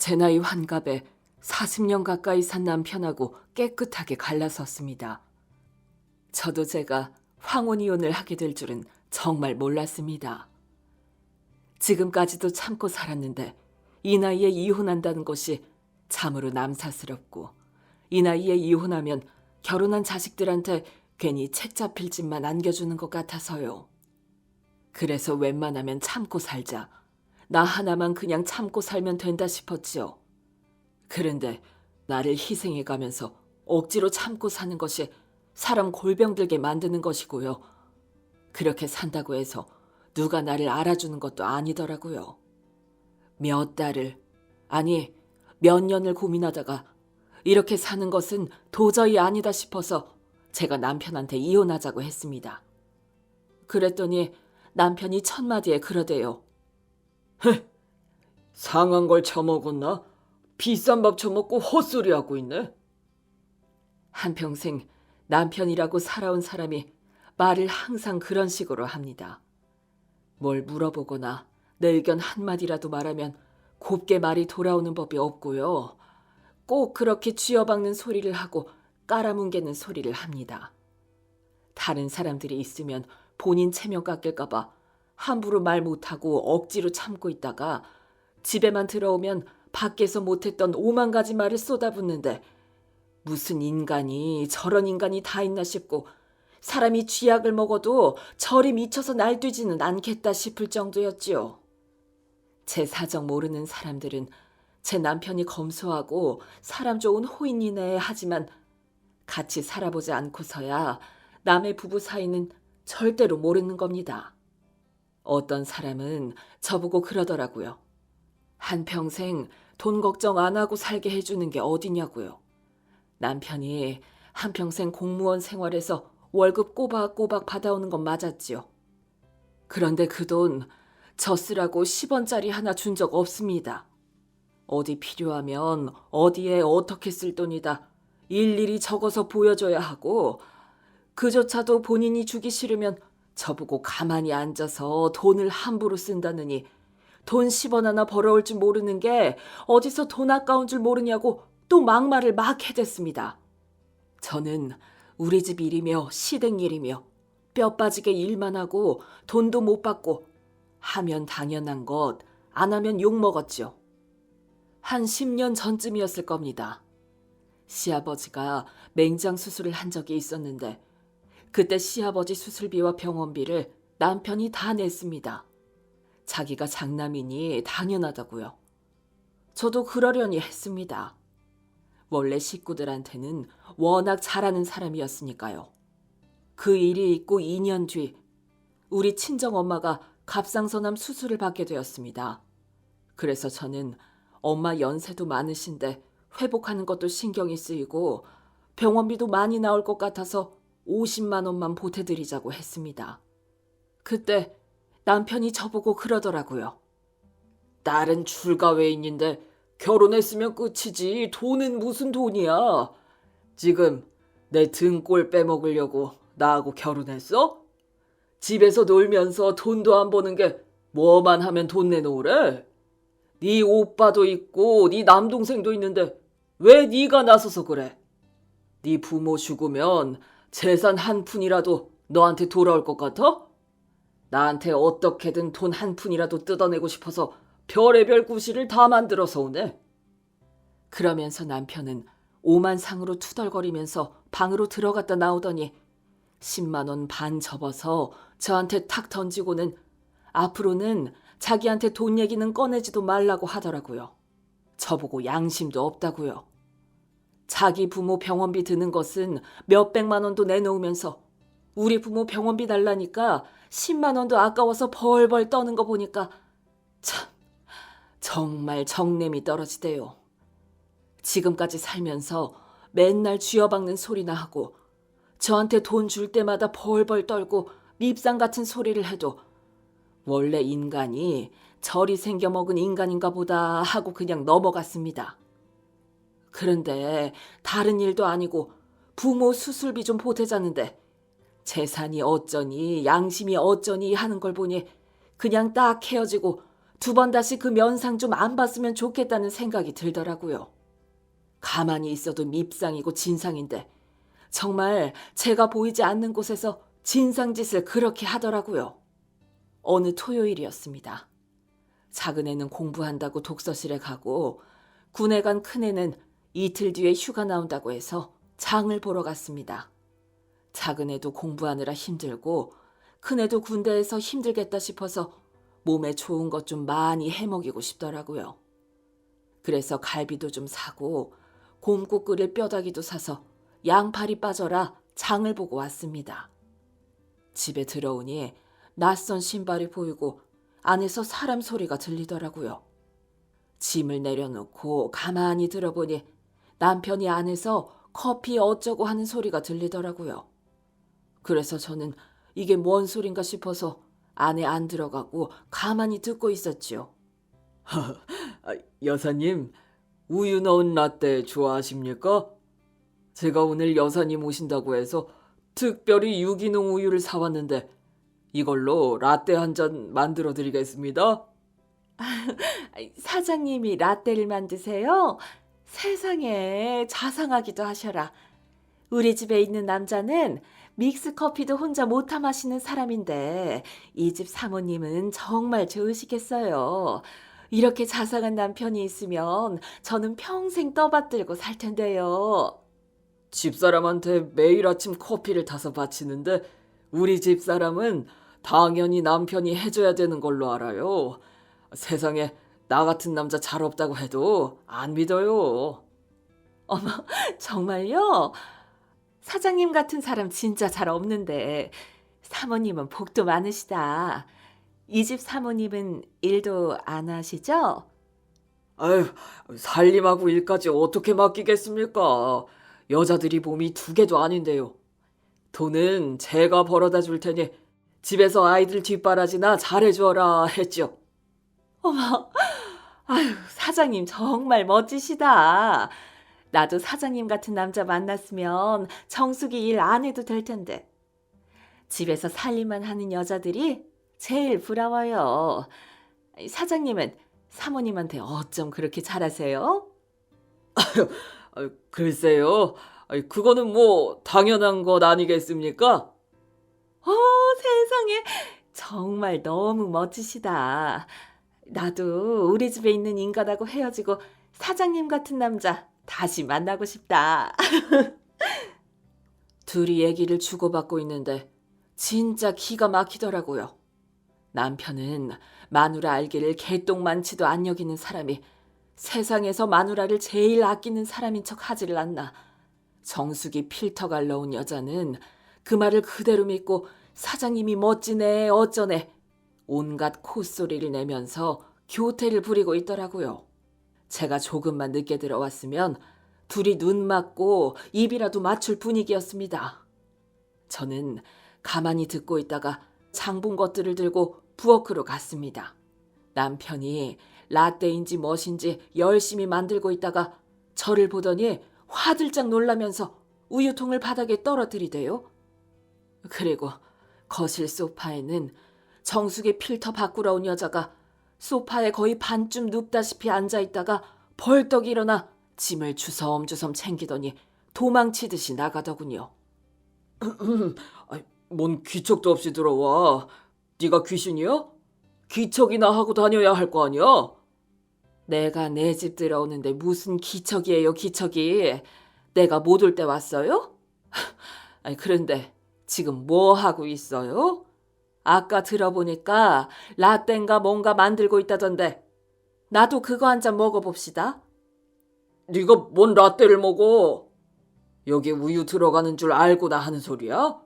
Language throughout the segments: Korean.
제 나이 환갑에 40년 가까이 산 남편하고 깨끗하게 갈라섰습니다. 저도 제가 황혼이혼을 하게 될 줄은 정말 몰랐습니다. 지금까지도 참고 살았는데 이 나이에 이혼한다는 것이 참으로 남사스럽고, 이 나이에 이혼하면 결혼한 자식들한테 괜히 책 잡힐 짓만 안겨주는 것 같아서요. 그래서 웬만하면 참고 살자, 나 하나만 그냥 참고 살면 된다 싶었지요. 그런데 나를 희생해가면서 억지로 참고 사는 것이 사람 골병 들게 만드는 것이고요. 그렇게 산다고 해서 누가 나를 알아주는 것도 아니더라고요. 몇 달을, 아니 몇 년을 고민하다가 이렇게 사는 것은 도저히 아니다 싶어서 제가 남편한테 이혼하자고 했습니다. 그랬더니 남편이 첫마디에 그러대요. 상한 걸 처먹었나? 비싼 밥 처먹고 헛소리하고 있네. 한평생 남편이라고 살아온 사람이 말을 항상 그런 식으로 합니다. 뭘 물어보거나 내 의견 한마디라도 말하면 곱게 말이 돌아오는 법이 없고요. 꼭 그렇게 쥐어박는 소리를 하고 깔아뭉개는 소리를 합니다. 다른 사람들이 있으면 본인 체면 깎일까 봐 함부로 말 못하고 억지로 참고 있다가 집에만 들어오면 밖에서 못했던 5만 가지 말을 쏟아붓는데, 무슨 인간이 저런 인간이 다 있나 싶고 사람이 쥐약을 먹어도 저리 미쳐서 날뛰지는 않겠다 싶을 정도였지요. 제 사정 모르는 사람들은 제 남편이 검소하고 사람 좋은 호인이네 하지만, 같이 살아보지 않고서야 남의 부부 사이는 절대로 모르는 겁니다. 어떤 사람은 저보고 그러더라고요. 한평생 돈 걱정 안 하고 살게 해주는 게 어디냐고요. 남편이 한평생 공무원 생활에서 월급 꼬박꼬박 받아오는 건 맞았지요. 그런데 그 돈 저 쓰라고 10원짜리 하나 준 적 없습니다. 어디 필요하면 어디에 어떻게 쓸 돈이다 일일이 적어서 보여줘야 하고, 그조차도 본인이 주기 싫으면 저보고 가만히 앉아서 돈을 함부로 쓴다느니 돈 10원 하나 벌어올 줄 모르는 게 어디서 돈 아까운 줄 모르냐고 또 막말을 막 해댔습니다. 저는 우리 집 일이며 시댁 일이며 뼈 빠지게 일만 하고 돈도 못 받고, 하면 당연한 것, 안 하면 욕먹었죠. 한 10년 전쯤이었을 겁니다. 시아버지가 맹장 수술을 한 적이 있었는데 그때 시아버지 수술비와 병원비를 남편이 다 냈습니다. 자기가 장남이니 당연하다고요. 저도 그러려니 했습니다. 원래 식구들한테는 워낙 잘하는 사람이었으니까요. 그 일이 있고 2년 뒤 우리 친정엄마가 갑상선암 수술을 받게 되었습니다. 그래서 저는 엄마 연세도 많으신데 회복하는 것도 신경이 쓰이고 병원비도 많이 나올 것 같아서 50만 원만 보태드리자고 했습니다. 그때 남편이 저보고 그러더라고요. 딸은 출가외인인데 결혼했으면 끝이지 돈은 무슨 돈이야. 지금 내 등골 빼먹으려고 나하고 결혼했어? 집에서 놀면서 돈도 안 버는 게 뭐만 하면 돈 내놓으래? 네 오빠도 있고 네 남동생도 있는데 왜 네가 나서서 그래? 네 부모 죽으면 재산 한 푼이라도 너한테 돌아올 것 같아? 나한테 어떻게든 돈 한 푼이라도 뜯어내고 싶어서 별의별 구실을 다 만들어서 오네. 그러면서 남편은 오만상으로 투덜거리면서 방으로 들어갔다 나오더니 10만 원 반 접어서 저한테 탁 던지고는 앞으로는 자기한테 돈 얘기는 꺼내지도 말라고 하더라고요. 저보고 양심도 없다고요. 자기 부모 병원비 드는 것은 몇백만 원도 내놓으면서 우리 부모 병원비 달라니까 10만 원도 아까워서 벌벌 떠는 거 보니까 참 정말 정냄이 떨어지대요. 지금까지 살면서 맨날 쥐어박는 소리나 하고 저한테 돈 줄 때마다 벌벌 떨고 밉상 같은 소리를 해도 원래 인간이 저리 생겨먹은 인간인가 보다 하고 그냥 넘어갔습니다. 그런데 다른 일도 아니고 부모 수술비 좀 보태자는데 재산이 어쩌니 양심이 어쩌니 하는 걸 보니 그냥 딱 헤어지고 두 번 다시 그 면상 좀 안 봤으면 좋겠다는 생각이 들더라고요. 가만히 있어도 밉상이고 진상인데 정말 제가 보이지 않는 곳에서 진상짓을 그렇게 하더라고요. 어느 토요일이었습니다. 작은 애는 공부한다고 독서실에 가고 군에 간 큰애는 이틀 뒤에 휴가 나온다고 해서 장을 보러 갔습니다. 작은 애도 공부하느라 힘들고 큰애도 군대에서 힘들겠다 싶어서 몸에 좋은 것 좀 많이 해먹이고 싶더라고요. 그래서 갈비도 좀 사고 곰국 끓일 뼈다귀도 사서 양팔이 빠져라 장을 보고 왔습니다. 집에 들어오니 낯선 신발이 보이고 안에서 사람 소리가 들리더라고요. 짐을 내려놓고 가만히 들어보니 남편이 안에서 커피 어쩌고 하는 소리가 들리더라고요. 그래서 저는 이게 뭔 소린가 싶어서 안에 안 들어가고 가만히 듣고 있었지요. 여사님, 우유 넣은 라떼 좋아하십니까? 제가 오늘 여사님 오신다고 해서 특별히 유기농 우유를 사왔는데 이걸로 라떼 한 잔 만들어 드리겠습니다. 사장님이 라떼를 만드세요? 세상에 자상하기도 하셔라. 우리 집에 있는 남자는 믹스 커피도 혼자 못타 마시는 사람인데 이 집 사모님은 정말 좋으시겠어요. 이렇게 자상한 남편이 있으면 저는 평생 떠받들고 살 텐데요. 집사람한테 매일 아침 커피를 타서 바치는데 우리 집사람은 당연히 남편이 해줘야 되는 걸로 알아요. 세상에 나 같은 남자 잘 없다고 해도 안 믿어요. 어머, 정말요? 사장님 같은 사람 진짜 잘 없는데 사모님은 복도 많으시다. 이 집 사모님은 일도 안 하시죠? 아유, 살림하고 일까지 어떻게 맡기겠습니까? 여자들이 몸이 두 개도 아닌데요. 돈은 제가 벌어다 줄 테니 집에서 아이들 뒷바라지나 잘해주어라 했죠. 어머, 아유, 사장님 정말 멋지시다. 나도 사장님 같은 남자 만났으면 정숙이 일 안 해도 될 텐데. 집에서 살림만 하는 여자들이 제일 부러워요. 사장님은 사모님한테 어쩜 그렇게 잘하세요? 글쎄요. 그거는 뭐 당연한 것 아니겠습니까? 세상에 정말 너무 멋지시다. 나도 우리 집에 있는 인간하고 헤어지고 사장님 같은 남자 다시 만나고 싶다. 둘이 얘기를 주고받고 있는데 진짜 기가 막히더라고요. 남편은 마누라 알기를 개똥만치도 안 여기는 사람이 세상에서 마누라를 제일 아끼는 사람인 척 하지를 않나. 정수기 필터 갈러온 여자는 그 말을 그대로 믿고 사장님이 멋지네 어쩌네 온갖 콧소리를 내면서 교태를 부리고 있더라고요. 제가 조금만 늦게 들어왔으면 둘이 눈 맞고 입이라도 맞출 분위기였습니다. 저는 가만히 듣고 있다가 장본 것들을 들고 부엌으로 갔습니다. 남편이 라떼인지 무엇인지 열심히 만들고 있다가 저를 보더니 화들짝 놀라면서 우유통을 바닥에 떨어뜨리대요. 그리고 거실 소파에는 정수기 필터 바꾸러 온 여자가 소파에 거의 반쯤 눕다시피 앉아있다가 벌떡 일어나 짐을 주섬주섬 챙기더니 도망치듯이 나가더군요. 뭔 귀척도 없이 들어와. 네가 귀신이야? 귀척이나 하고 다녀야 할 거 아니야? 내가 내 집 들어오는데 무슨 기척이에요, 기척이. 내가 못 올 때 왔어요? 그런데 지금 뭐 하고 있어요? 아까 들어보니까 라떼인가 뭔가 만들고 있다던데 나도 그거 한 잔 먹어봅시다. 네가 뭔 라떼를 먹어? 여기 우유 들어가는 줄 알고나 하는 소리야?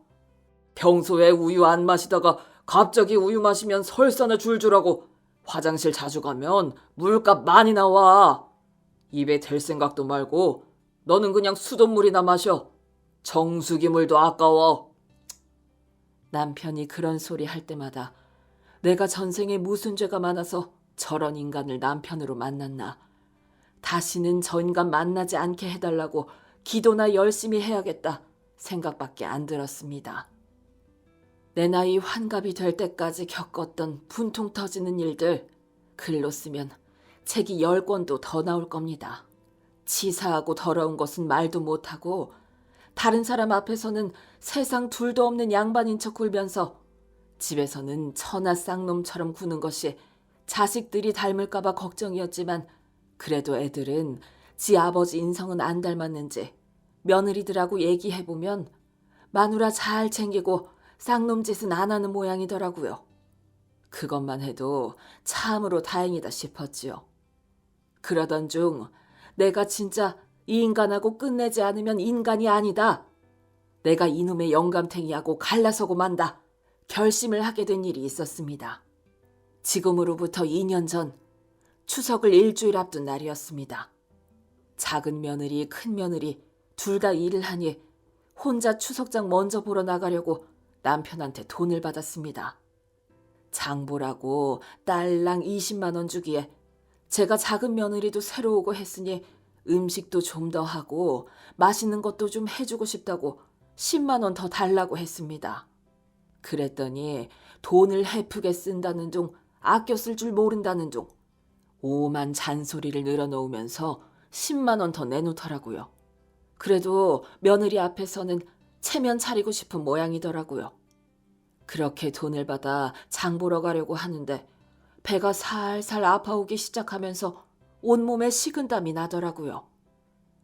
평소에 우유 안 마시다가 갑자기 우유 마시면 설사나 줄줄하고 화장실 자주 가면 물값 많이 나와. 입에 댈 생각도 말고 너는 그냥 수돗물이나 마셔. 정수기 물도 아까워. 남편이 그런 소리 할 때마다 내가 전생에 무슨 죄가 많아서 저런 인간을 남편으로 만났나. 다시는 저 인간 만나지 않게 해달라고 기도나 열심히 해야겠다 생각밖에 안 들었습니다. 내 나이 환갑이 될 때까지 겪었던 분통 터지는 일들, 글로 쓰면 책이 10권도 더 나올 겁니다. 치사하고 더러운 것은 말도 못하고 다른 사람 앞에서는 세상 둘도 없는 양반인 척 굴면서 집에서는 천하 쌍놈처럼 구는 것이 자식들이 닮을까봐 걱정이었지만 그래도 애들은 지 아버지 인성은 안 닮았는지 며느리들하고 얘기해보면 마누라 잘 챙기고 쌍놈 짓은 안 하는 모양이더라고요. 그것만 해도 참으로 다행이다 싶었지요. 그러던 중 내가 진짜 이 인간하고 끝내지 않으면 인간이 아니다. 내가 이놈의 영감탱이하고 갈라서고 만다. 결심을 하게 된 일이 있었습니다. 지금으로부터 2년 전 추석을 일주일 앞둔 날이었습니다. 작은 며느리, 큰 며느리 둘 다 일을 하니 혼자 추석장 먼저 보러 나가려고 남편한테 돈을 받았습니다. 장 보라고 딸랑 20만 원 주기에 제가 작은 며느리도 새로 오고 했으니 음식도 좀 더 하고 맛있는 것도 좀 해주고 싶다고 10만 원 더 달라고 했습니다. 그랬더니 돈을 헤프게 쓴다는 둥 아껴 쓸 줄 모른다는 둥 오만 잔소리를 늘어놓으면서 10만 원 더 내놓더라고요. 그래도 며느리 앞에서는 체면 차리고 싶은 모양이더라고요. 그렇게 돈을 받아 장 보러 가려고 하는데 배가 살살 아파오기 시작하면서 온몸에 식은땀이 나더라고요.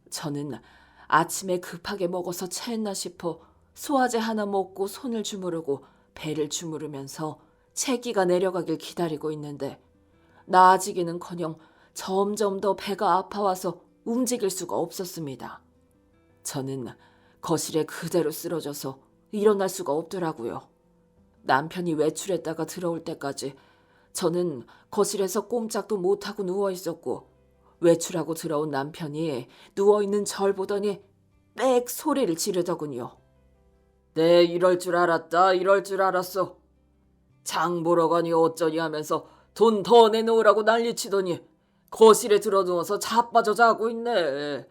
저는 아침에 급하게 먹어서 체했나 싶어 소화제 하나 먹고 손을 주무르고 배를 주무르면서 체기가 내려가길 기다리고 있는데 나아지기는커녕 점점 더 배가 아파와서 움직일 수가 없었습니다. 저는 거실에 그대로 쓰러져서 일어날 수가 없더라고요. 남편이 외출했다가 들어올 때까지 저는 거실에서 꼼짝도 못하고 누워있었고 외출하고 들어온 남편이 누워있는 절 보더니 빽 소리를 지르더군요. 네, 이럴 줄 알았다. 이럴 줄 알았어. 장 보러 가니 어쩌니 하면서 돈 더 내놓으라고 난리치더니 거실에 들어누워서 자빠져 자고 있네.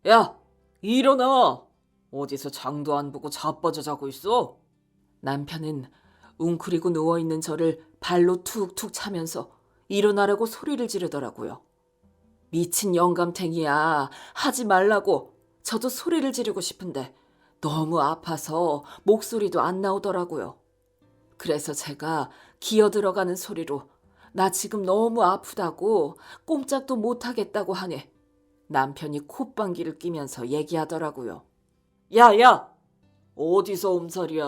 야, 일어나. 어디서 장도 안 보고 자빠져 자고 있어? 남편은 웅크리고 누워있는 저를 발로 툭툭 차면서 일어나라고 소리를 지르더라고요. 미친 영감탱이야. 하지 말라고. 저도 소리를 지르고 싶은데 너무 아파서 목소리도 안 나오더라고요. 그래서 제가 기어 들어가는 소리로 나 지금 너무 아프다고 꼼짝도 못하겠다고 하니 남편이 콧방귀를 뀌면서 얘기하더라고요. 야! 어디서 옴살이야.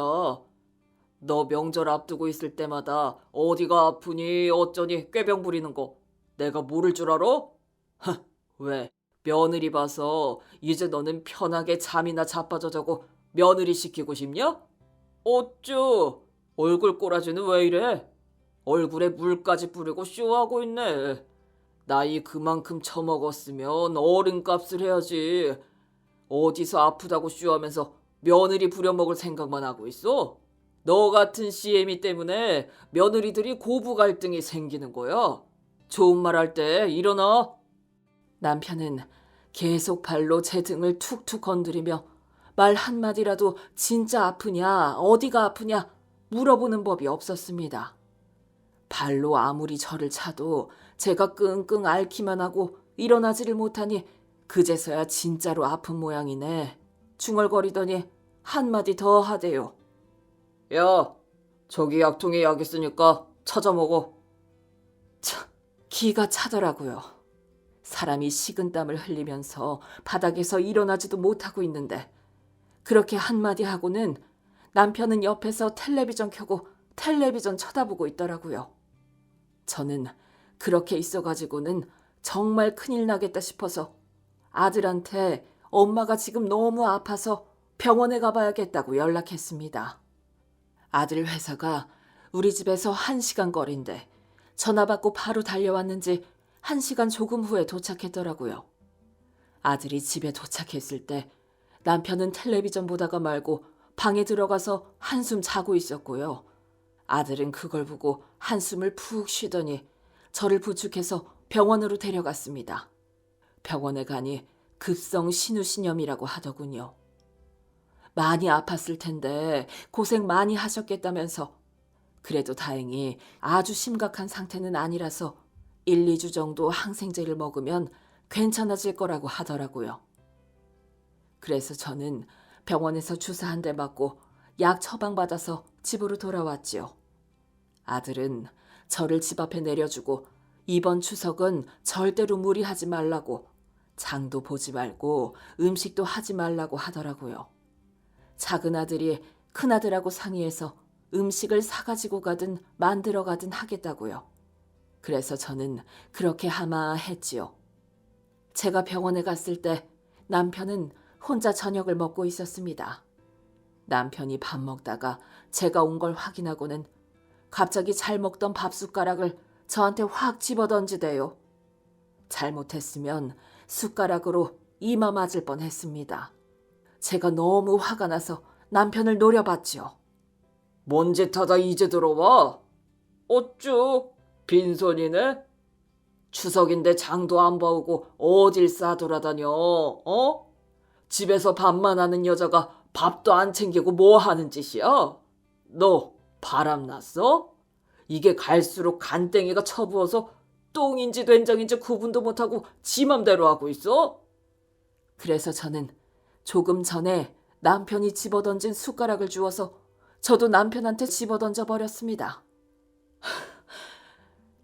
너 명절 앞두고 있을 때마다 어디가 아프니 어쩌니 꾀병 부리는 거 내가 모를 줄 알아? 왜? 며느리 봐서 이제 너는 편하게 잠이나 자빠져 자고 며느리 시키고 싶냐? 어쭈? 얼굴 꼬라지는 왜 이래? 얼굴에 물까지 뿌리고 쇼하고 있네. 나이 그만큼 처먹었으면 어른값을 해야지. 어디서 아프다고 쇼하면서 며느리 부려먹을 생각만 하고 있어? 너 같은 CM이 때문에 며느리들이 고부 갈등이 생기는 거야. 좋은 말 할 때 일어나. 남편은 계속 발로 제 등을 툭툭 건드리며 말 한마디라도 진짜 아프냐, 어디가 아프냐 물어보는 법이 없었습니다. 발로 아무리 저를 차도 제가 끙끙 앓기만 하고 일어나지를 못하니 그제서야 진짜로 아픈 모양이네. 중얼거리더니 한마디 더 하대요. 야, 저기 약통에 약 있으니까 찾아 먹어. 참, 기가 차더라고요. 사람이 식은땀을 흘리면서 바닥에서 일어나지도 못하고 있는데 그렇게 한마디 하고는 남편은 옆에서 텔레비전 켜고 텔레비전 쳐다보고 있더라고요. 저는 그렇게 있어가지고는 정말 큰일 나겠다 싶어서 아들한테 엄마가 지금 너무 아파서 병원에 가봐야겠다고 연락했습니다. 아들 회사가 우리 집에서 1시간 거리인데 전화 받고 바로 달려왔는지 1시간 조금 후에 도착했더라고요. 아들이 집에 도착했을 때 남편은 텔레비전 보다가 말고 방에 들어가서 한숨 자고 있었고요. 아들은 그걸 보고 한숨을 푹 쉬더니 저를 부축해서 병원으로 데려갔습니다. 병원에 가니 급성 신우신염이라고 하더군요. 많이 아팠을 텐데 고생 많이 하셨겠다면서 그래도 다행히 아주 심각한 상태는 아니라서 1, 2주 정도 항생제를 먹으면 괜찮아질 거라고 하더라고요. 그래서 저는 병원에서 주사 한 대 맞고 약 처방받아서 집으로 돌아왔지요. 아들은 저를 집 앞에 내려주고 이번 추석은 절대로 무리하지 말라고, 장도 보지 말고 음식도 하지 말라고 하더라고요. 작은 아들이 큰아들하고 상의해서 음식을 사가지고 가든 만들어 가든 하겠다고요. 그래서 저는 그렇게 하마 했지요. 제가 병원에 갔을 때 남편은 혼자 저녁을 먹고 있었습니다. 남편이 밥 먹다가 제가 온 걸 확인하고는 갑자기 잘 먹던 밥 숟가락을 저한테 확 집어던지대요. 잘못했으면 숟가락으로 이마 맞을 뻔했습니다. 제가 너무 화가 나서 남편을 노려봤지요. 뭔 짓 하다 이제 들어와? 어쭈? 빈손이네? 추석인데 장도 안 봐오고 어딜 싸돌아다녀, 어? 집에서 밥만 하는 여자가 밥도 안 챙기고 뭐 하는 짓이야? 너 바람났어? 이게 갈수록 간땡이가 처부어서 똥인지 된장인지 구분도 못하고 지 맘대로 하고 있어? 그래서 저는 조금 전에 남편이 집어던진 숟가락을 주워서 저도 남편한테 집어던져 버렸습니다.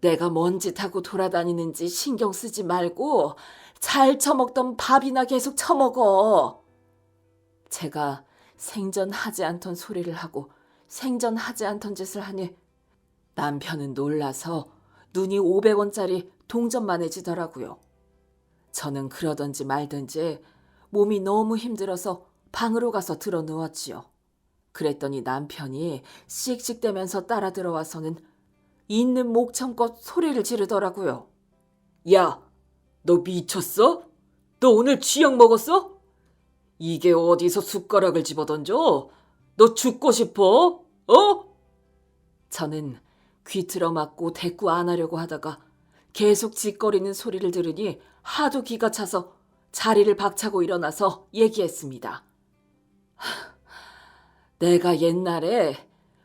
내가 뭔 짓하고 돌아다니는지 신경 쓰지 말고 잘 처먹던 밥이나 계속 처먹어. 제가 생전하지 않던 소리를 하고 생전하지 않던 짓을 하니 남편은 놀라서 눈이 500원짜리 동전만해지더라고요. 저는 그러던지 말든지 몸이 너무 힘들어서 방으로 가서 들어 누웠지요. 그랬더니 남편이 씩씩대면서 따라 들어와서는 있는 목청껏 소리를 지르더라고요. 야, 너 미쳤어? 너 오늘 쥐약 먹었어? 이게 어디서 숟가락을 집어던져? 너 죽고 싶어? 어? 저는 귀 틀어막고 대꾸 안 하려고 하다가 계속 짓거리는 소리를 들으니 하도 기가 차서 자리를 박차고 일어나서 얘기했습니다. 내가 옛날에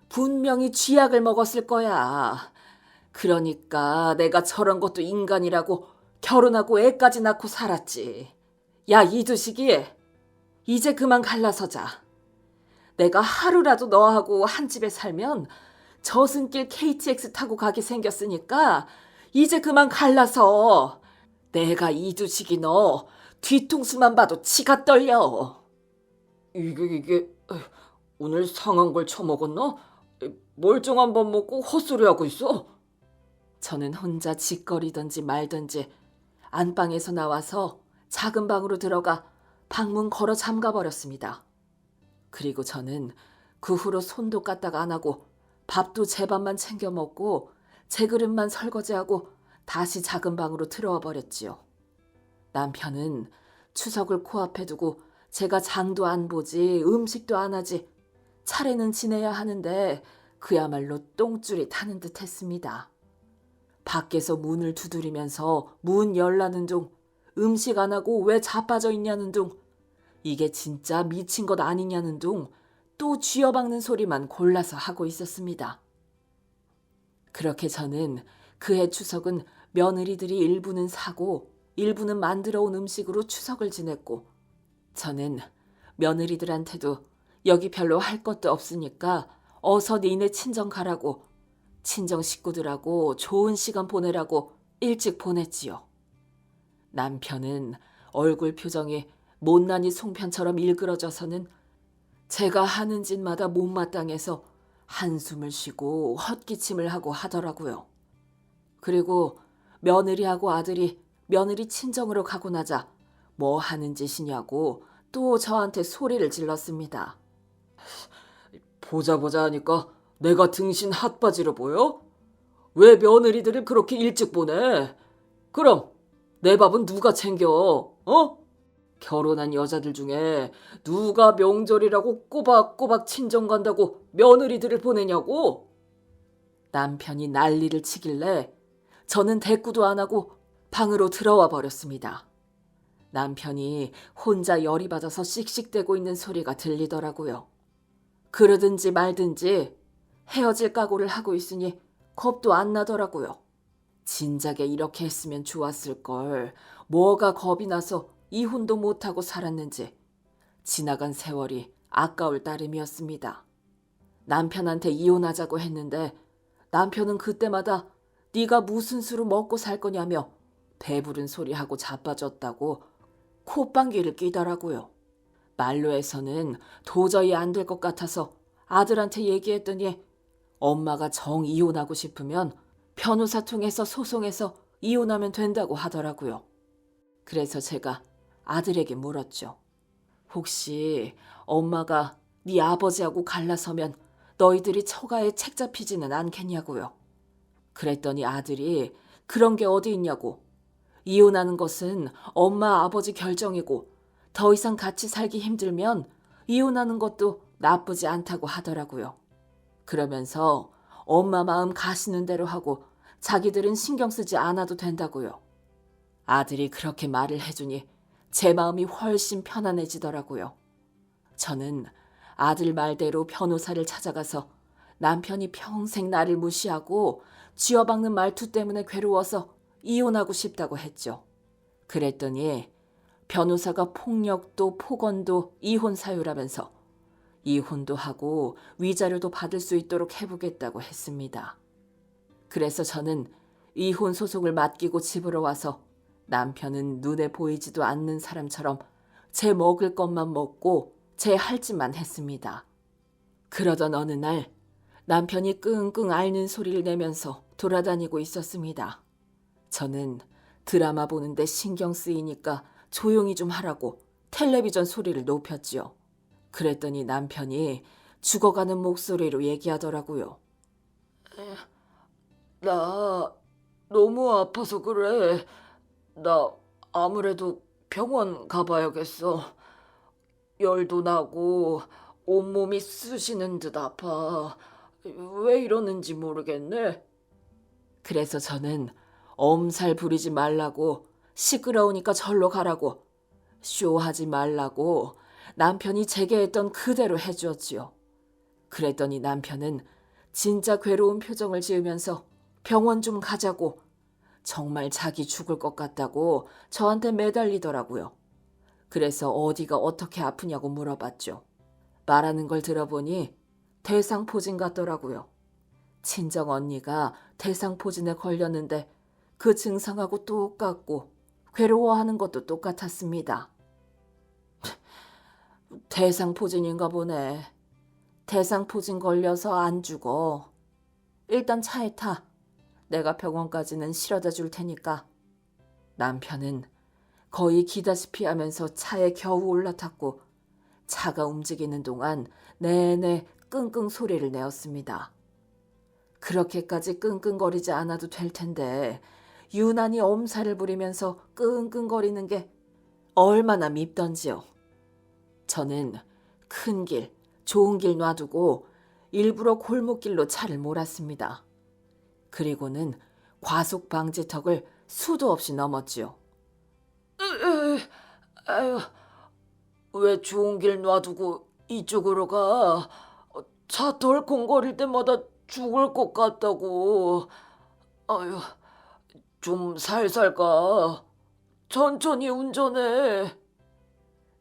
분명히 쥐약을 먹었을 거야. 그러니까 내가 저런 것도 인간이라고 결혼하고 애까지 낳고 살았지. 야, 이두식이, 이제 그만 갈라서자. 내가 하루라도 너하고 한 집에 살면 저승길 KTX 타고 가게 생겼으니까 이제 그만 갈라서. 내가 이두식이 너 뒤통수만 봐도 치가 떨려. 이게 오늘 상한 걸 처먹었나? 멀쩡한 밥 먹고 헛소리하고 있어. 저는 혼자 짓거리든지 말든지 안방에서 나와서 작은 방으로 들어가 방문 걸어 잠가버렸습니다. 그리고 저는 그 후로 손도 까딱 안 하고 밥도 제 밥만 챙겨 먹고 제 그릇만 설거지하고 다시 작은 방으로 들어와 버렸지요. 남편은 추석을 코앞에 두고 제가 장도 안 보지 음식도 안 하지 차례는 지내야 하는데 그야말로 똥줄이 타는 듯 했습니다. 밖에서 문을 두드리면서 문 열라는 둥, 음식 안 하고 왜 자빠져 있냐는 둥, 이게 진짜 미친 것 아니냐는 둥, 또 쥐어박는 소리만 골라서 하고 있었습니다. 그렇게 저는 그해 추석은 며느리들이 일부는 사고 일부는 만들어 온 음식으로 추석을 지냈고, 저는 며느리들한테도 여기 별로 할 것도 없으니까 어서 니네 친정 가라고, 친정 식구들하고 좋은 시간 보내라고 일찍 보냈지요. 남편은 얼굴 표정이 못난이 송편처럼 일그러져서는 제가 하는 짓마다 못마땅해서 한숨을 쉬고 헛기침을 하고 하더라고요. 그리고 며느리하고 아들이 며느리 친정으로 가고 나자 뭐 하는 짓이냐고 또 저한테 소리를 질렀습니다. 보자 하니까 내가 등신 핫바지로 보여? 왜 며느리들을 그렇게 일찍 보내? 그럼 내 밥은 누가 챙겨? 어? 결혼한 여자들 중에 누가 명절이라고 꼬박꼬박 친정 간다고 며느리들을 보내냐고? 남편이 난리를 치길래 저는 대꾸도 안 하고 방으로 들어와 버렸습니다. 남편이 혼자 열이 받아서 씩씩대고 있는 소리가 들리더라고요. 그러든지 말든지 헤어질 각오를 하고 있으니 겁도 안 나더라고요. 진작에 이렇게 했으면 좋았을 걸. 뭐가 겁이 나서 이혼도 못하고 살았는지. 지나간 세월이 아까울 따름이었습니다. 남편한테 이혼하자고 했는데 남편은 그때마다 네가 무슨 수로 먹고 살 거냐며 배부른 소리하고 자빠졌다고 콧방귀를 뀌더라고요. 말로 해서는 도저히 안 될 것 같아서 아들한테 얘기했더니 엄마가 정 이혼하고 싶으면 변호사 통해서 소송해서 이혼하면 된다고 하더라고요. 그래서 제가 아들에게 물었죠. 혹시 엄마가 네 아버지하고 갈라서면 너희들이 처가에 책 잡히지는 않겠냐고요. 그랬더니 아들이 그런 게 어디 있냐고. 이혼하는 것은 엄마 아버지 결정이고 더 이상 같이 살기 힘들면 이혼하는 것도 나쁘지 않다고 하더라고요. 그러면서 엄마 마음 가시는 대로 하고 자기들은 신경 쓰지 않아도 된다고요. 아들이 그렇게 말을 해주니 제 마음이 훨씬 편안해지더라고요. 저는 아들 말대로 변호사를 찾아가서 남편이 평생 나를 무시하고 쥐어박는 말투 때문에 괴로워서 이혼하고 싶다고 했죠. 그랬더니 변호사가 폭력도 폭언도 이혼 사유라면서 이혼도 하고 위자료도 받을 수 있도록 해보겠다고 했습니다. 그래서 저는 이혼 소송을 맡기고 집으로 와서 남편은 눈에 보이지도 않는 사람처럼 제 먹을 것만 먹고 제 할 짓만 했습니다. 그러던 어느 날 남편이 끙끙 앓는 소리를 내면서 돌아다니고 있었습니다. 저는 드라마 보는데 신경 쓰이니까 조용히 좀 하라고 텔레비전 소리를 높였지요. 그랬더니 남편이 죽어가는 목소리로 얘기하더라고요. 나 너무 아파서 그래. 나 아무래도 병원 가봐야겠어. 열도 나고 온몸이 쑤시는 듯 아파. 왜 이러는지 모르겠네. 그래서 저는 엄살 부리지 말라고, 시끄러우니까 절로 가라고, 쇼하지 말라고 남편이 제게 했던 그대로 해주었지요. 그랬더니 남편은 진짜 괴로운 표정을 지으면서 병원 좀 가자고, 정말 자기 죽을 것 같다고 저한테 매달리더라고요. 그래서 어디가 어떻게 아프냐고 물어봤죠. 말하는 걸 들어보니 대상포진 같더라고요. 친정 언니가 대상포진에 걸렸는데 그 증상하고 똑같고 괴로워하는 것도 똑같았습니다. 대상포진인가 보네. 대상포진 걸려서 안 죽어. 일단 차에 타. 내가 병원까지는 실어다 줄 테니까. 남편은 거의 기다시피 하면서 차에 겨우 올라탔고 차가 움직이는 동안 내내 끙끙 소리를 내었습니다. 그렇게까지 끙끙거리지 않아도 될 텐데 유난히 엄살을 부리면서 끙끙거리는 게 얼마나 밉던지요. 저는 큰 길, 좋은 길 놔두고 일부러 골목길로 차를 몰았습니다. 그리고는 과속 방지턱을 수도 없이 넘었지요. 아유, 왜 좋은 길 놔두고 이쪽으로 가? 차 덜컹거릴 때마다 죽을 것 같다고. 아유, 좀 살살 가. 천천히 운전해.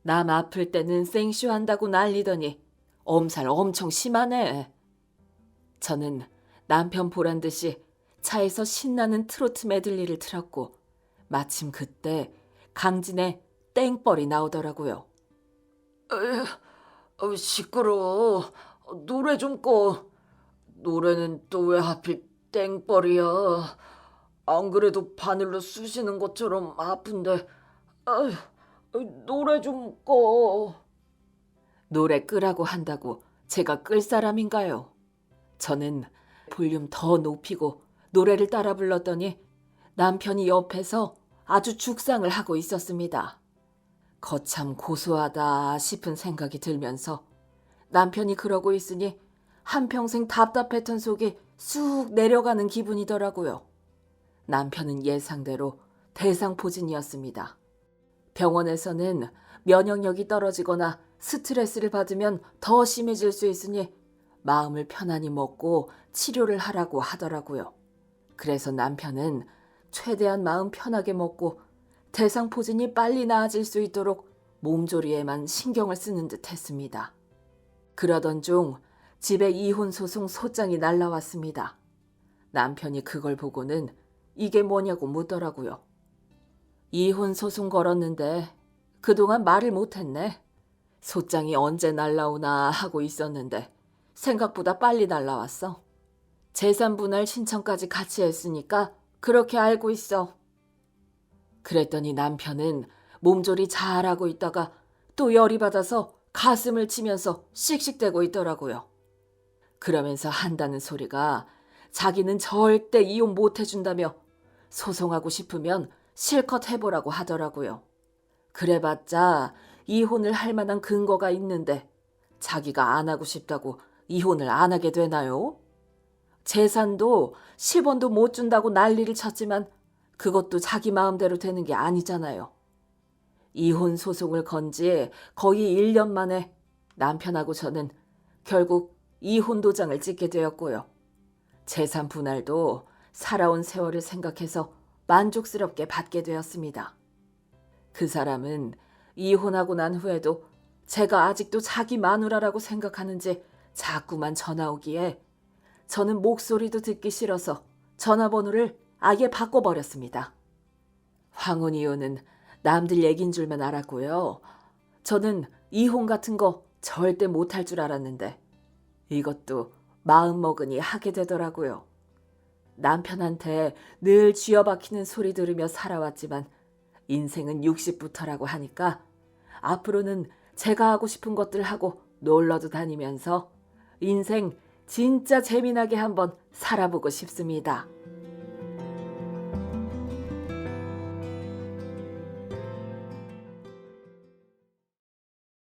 남 아플 때는 생쇼한다고 난리더니 엄살 엄청 심하네. 저는 남편 보란 듯이 차에서 신나는 트로트 메들리를 틀었고 마침 그때 강진의 땡벌이 나오더라고요. 시끄러워. 노래 좀 꺼. 노래는 또 왜 하필 땡벌이야. 안 그래도 바늘로 쑤시는 것처럼 아픈데. 아휴, 노래 좀 꺼. 노래 끄라고 한다고 제가 끌 사람인가요? 저는 볼륨 더 높이고 노래를 따라 불렀더니 남편이 옆에서 아주 죽상을 하고 있었습니다. 거참 고소하다 싶은 생각이 들면서 남편이 그러고 있으니 한평생 답답했던 속이 쑥 내려가는 기분이더라고요. 남편은 예상대로 대상포진이었습니다. 병원에서는 면역력이 떨어지거나 스트레스를 받으면 더 심해질 수 있으니 마음을 편안히 먹고 치료를 하라고 하더라고요. 그래서 남편은 최대한 마음 편하게 먹고 대상포진이 빨리 나아질 수 있도록 몸조리에만 신경을 쓰는 듯 했습니다. 그러던 중 집에 이혼 소송 소장이 날라왔습니다. 남편이 그걸 보고는 이게 뭐냐고 묻더라고요. 이혼 소송 걸었는데 그동안 말을 못했네. 소장이 언제 날라오나 하고 있었는데 생각보다 빨리 날라왔어. 재산분할 신청까지 같이 했으니까 그렇게 알고 있어. 그랬더니 남편은 몸조리 잘하고 있다가 또 열이 받아서 가슴을 치면서 씩씩대고 있더라고요. 그러면서 한다는 소리가 자기는 절대 이혼 못 해준다며 소송하고 싶으면 실컷 해보라고 하더라고요. 그래봤자 이혼을 할 만한 근거가 있는데 자기가 안 하고 싶다고 이혼을 안 하게 되나요? 재산도 10원도 못 준다고 난리를 쳤지만 그것도 자기 마음대로 되는 게 아니잖아요. 이혼 소송을 건 지 거의 1년 만에 남편하고 저는 결국 이혼 도장을 찍게 되었고요. 재산 분할도 살아온 세월을 생각해서 만족스럽게 받게 되었습니다. 그 사람은 이혼하고 난 후에도 제가 아직도 자기 마누라라고 생각하는지 자꾸만 전화 오기에 저는 목소리도 듣기 싫어서 전화번호를 아예 바꿔버렸습니다. 황혼 이혼은 남들 얘긴 줄만 알았고요. 저는 이혼 같은 거 절대 못할 줄 알았는데 이것도 마음 먹으니 하게 되더라고요. 남편한테 늘 쥐어박히는 소리 들으며 살아왔지만 인생은 60부터라고 하니까 앞으로는 제가 하고 싶은 것들 하고 놀러도 다니면서 인생 진짜 재미나게 한번 살아보고 싶습니다.